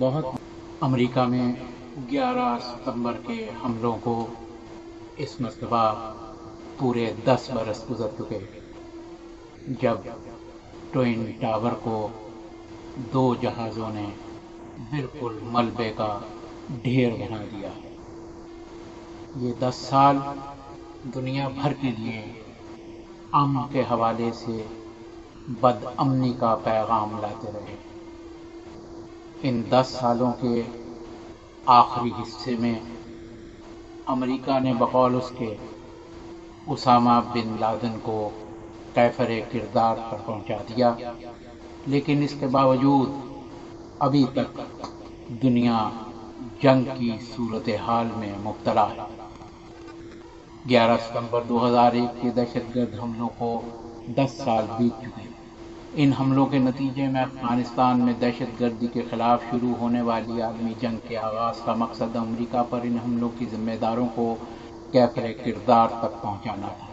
بہت امریکہ میں 11 ستمبر کے حملوں کو اس مرتبہ پورے 10 برس گزر چکے، جب ٹوئن ٹاور کو 2 جہازوں نے بالکل ملبے کا ڈھیر بنا دیا۔ یہ 10 سال دنیا بھر کے لیے امن کے حوالے سے بد امنی کا پیغام لاتے رہے۔ ان 10 سالوں کے آخری حصے میں امریکہ نے بقول اس کے اسامہ بن لادن کو کیفر کردار پر پہنچا دیا، لیکن اس کے باوجود ابھی تک دنیا جنگ کی صورتحال میں مبتلا ہے۔ 11 ستمبر 2001 کے دہشت گرد حملوں کو 10 سال بیت چکے ہیں۔ ان حملوں کے نتیجے میں افغانستان میں دہشت گردی کے خلاف شروع ہونے والی عالمی جنگ کے آغاز کا مقصد امریکہ پر ان حملوں کی ذمہ داروں کو کیفر کردار تک پہنچانا تھا۔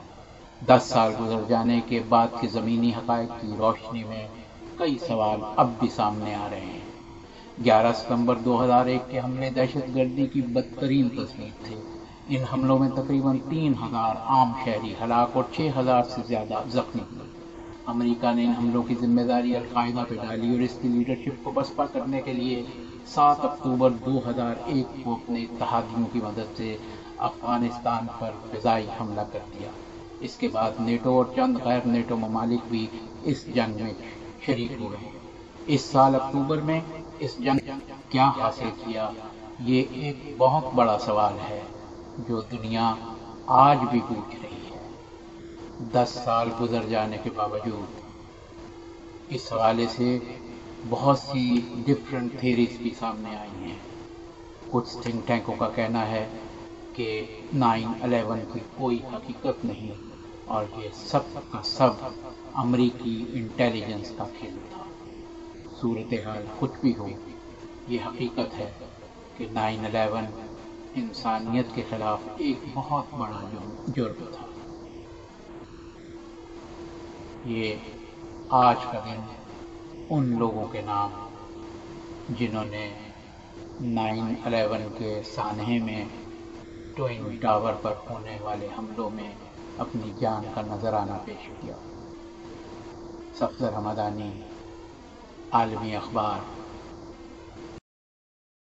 10 سال گزر جانے کے بعد کے زمینی حقائق کی روشنی میں کئی سوال اب بھی سامنے آ رہے ہیں۔ 11 ستمبر 2001 کے حملے دہشت گردی کی بدترین تصویر تھے۔ ان حملوں میں تقریباً 3000 عام شہری ہلاک اور 6000 سے زیادہ زخمی ہوئے۔ امریکہ نے ان حملوں کی ذمہ داری القاعدہ پہ ڈالی اور اس کی لیڈرشپ کو پسپا کرنے کے لیے 7 اکتوبر 2001 کو اپنے اتحادیوں کی مدد سے افغانستان پر فضائی حملہ کر دیا۔ اس کے بعد نیٹو اور چند غیر نیٹو ممالک بھی اس جنگ میں شریک ہو گئے۔ اس سال اکتوبر میں اس جنگ کیا حاصل کیا، یہ ایک بہت بڑا سوال ہے جو دنیا آج بھی پوچھ رہی ہے۔ 10 سال گزر جانے کے باوجود اس حوالے سے بہت سی ڈفرینٹ تھیریز بھی سامنے آئی ہیں۔ کچھ تھنک ٹینکوں کا کہنا ہے کہ 9/11 کی کوئی حقیقت نہیں اور یہ سب کا سب امریکی انٹیلیجنس کا کھیل تھا۔ صورتحال کچھ بھی ہو، یہ حقیقت ہے کہ 9/11 انسانیت کے خلاف ایک بہت بڑا جرم تھا۔ یہ آج کا دن ان لوگوں کے نام جنہوں نے 9/11 کے سانحے میں ٹوئن ٹاور پر ہونے والے حملوں میں اپنی جان کا نذرانہ پیش کیا۔ سفدر حمدانی، عالمی اخبار۔